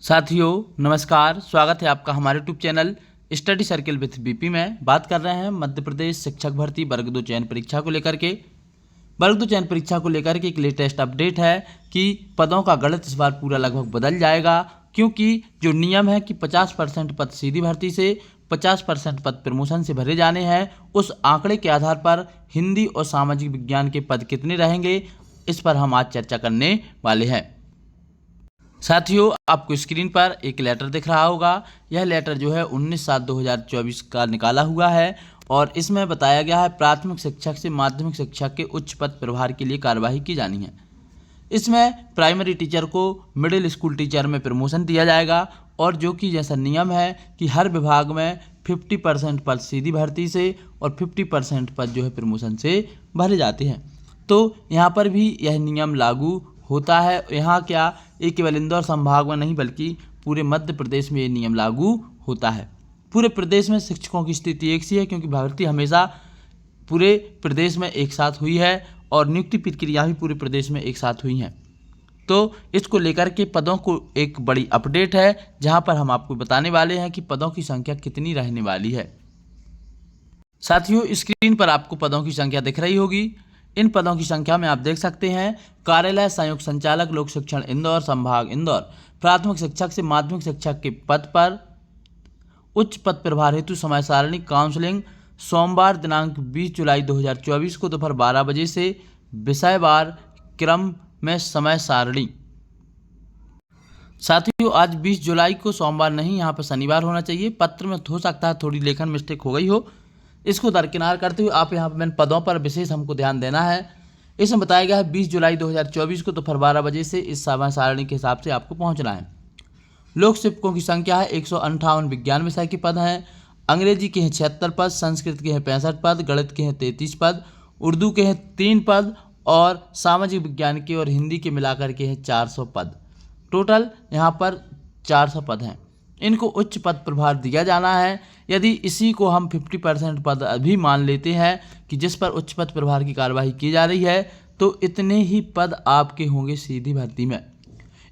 साथियों नमस्कार, स्वागत है आपका हमारे YouTube channel study circle with BP में। बात कर रहे हैं मध्य प्रदेश शिक्षक भर्ती वर्ग 2 चयन परीक्षा को लेकर के। वर्ग 2 चयन परीक्षा को लेकर के एक लेटेस्ट अपडेट है कि पदों का गणित इस बार पूरा लगभग बदल जाएगा, क्योंकि जो नियम है कि 50% पद सीधी भर्ती से 50% पद प्रमोशन से भरे जाने हैं, उस आंकड़े के आधार पर हिंदी और सामाजिक विज्ञान के पद कितने रहेंगे, इस पर हम आज चर्चा करने वाले हैं। साथियों, आपको स्क्रीन पर एक लेटर दिख रहा होगा। यह लेटर जो है 19/7/2024 का निकाला हुआ है और इसमें बताया गया है प्राथमिक शिक्षक से माध्यमिक शिक्षक के उच्च पद प्रभार के लिए कार्यवाही की जानी है। इसमें प्राइमरी टीचर को मिडिल स्कूल टीचर में प्रमोशन दिया जाएगा और जो कि जैसा नियम है कि हर विभाग में 50% पद सीधी भर्ती से और 50% पद जो है प्रमोशन से भरे जाते हैं। तो यहाँ पर भी यह नियम लागू होता है। यहाँ क्या ये केवल इंदौर संभाग में नहीं बल्कि पूरे मध्य प्रदेश में ये नियम लागू होता है। पूरे प्रदेश में शिक्षकों की स्थिति एक सी है, क्योंकि भर्ती हमेशा पूरे प्रदेश में एक साथ हुई है और नियुक्ति प्रक्रिया भी पूरे प्रदेश में एक साथ हुई हैं। तो इसको लेकर के पदों को एक बड़ी अपडेट है, जहाँ पर हम आपको बताने वाले हैं कि पदों की संख्या कितनी रहने वाली है। साथियों, स्क्रीन पर आपको पदों की संख्या दिख रही होगी। इन पदों की संख्या में आप देख सकते हैं कार्यालय संयुक्त संचालक लोक शिक्षण इंदौर संभाग इंदौर, प्राथमिक शिक्षक से माध्यमिक शिक्षक के पद पर उच्च पद प्रभार हेतु समय सारणी काउंसलिंग सोमवार दिनांक 20 जुलाई 2024 को दोपहर 12 बजे से विषयवार क्रम में समय सारणी। साथियों, आज 20 जुलाई को सोमवार नहीं, यहाँ पर शनिवार होना चाहिए। पत्र में हो सकता है थोड़ी लेखन मिस्टेक हो गई हो, इसको दरकिनार करते हुए आप यहाँ पर पदों पर विशेष हमको ध्यान देना है। इसमें बताया गया है 20 जुलाई 2024 को दोपहर 12 बजे से इस समय सारणी के हिसाब से आपको पहुँचना है। लोक शिक्षकों की संख्या है 158। विज्ञान विषय के पद हैं, अंग्रेजी के हैं 76 पद, संस्कृत के हैं 65 पद, गणित के हैं 33 पद, उर्दू के हैं 3 पद और सामाजिक विज्ञान के और हिंदी के मिलाकर के हैं 400 पद। टोटल यहाँ पर 400 पद हैं। इनको उच्च पद प्रभार दिया जाना है। यदि इसी को हम 50% पद अभी मान लेते हैं कि जिस पर उच्च पद प्रभार की कार्यवाही की जा रही है, तो इतने ही पद आपके होंगे सीधी भर्ती में।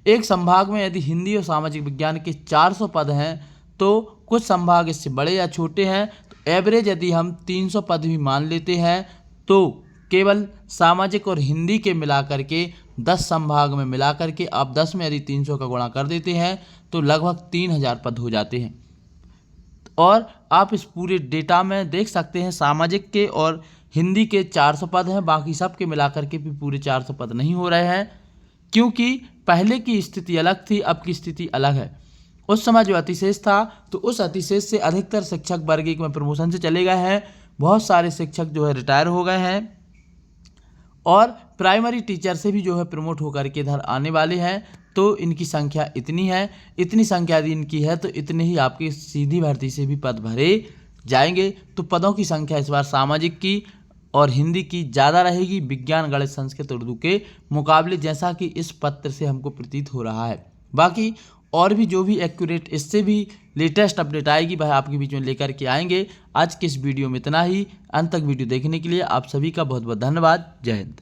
एक संभाग में यदि हिंदी और सामाजिक विज्ञान के 400 पद हैं, तो कुछ संभाग इससे बड़े या छोटे हैं, तो एवरेज यदि हम 300 पद भी मान लेते हैं, तो केवल सामाजिक और हिंदी के मिलाकर के 10 संभाग में मिलाकर के आप 10 में यदि 300 का गुणा कर देते हैं तो लगभग 3000 पद हो जाते हैं। और आप इस पूरे डेटा में देख सकते हैं सामाजिक के और हिंदी के 400 पद हैं, बाकी सब के मिलाकर के भी पूरे 400 पद नहीं हो रहे हैं, क्योंकि पहले की स्थिति अलग थी, अब की स्थिति अलग है। उस समय जो अतिशेष था, तो उस अतिशेष से अधिकतर शिक्षक वर्ग एक में प्रमोशन से चले गए हैं। बहुत सारे शिक्षक जो है रिटायर हो गए हैं और प्राइमरी टीचर से भी जो है प्रमोट होकर के इधर आने वाले हैं। तो इनकी संख्या इतनी है, इतनी संख्या यदि इनकी है तो इतने ही आपकी सीधी भर्ती से भी पद भरे जाएंगे। तो पदों की संख्या इस बार सामाजिक की और हिंदी की ज़्यादा रहेगी विज्ञान गणित संस्कृत उर्दू के मुकाबले, जैसा कि इस पत्र से हमको प्रतीत हो रहा है। बाकी और भी जो भी एक्यूरेट इससे भी लेटेस्ट अपडेट आएगी वह आपके बीच में लेकर के आएंगे। आज के इस वीडियो में इतना ही। अंत तक वीडियो देखने के लिए आप सभी का बहुत बहुत धन्यवाद। जय हिंद।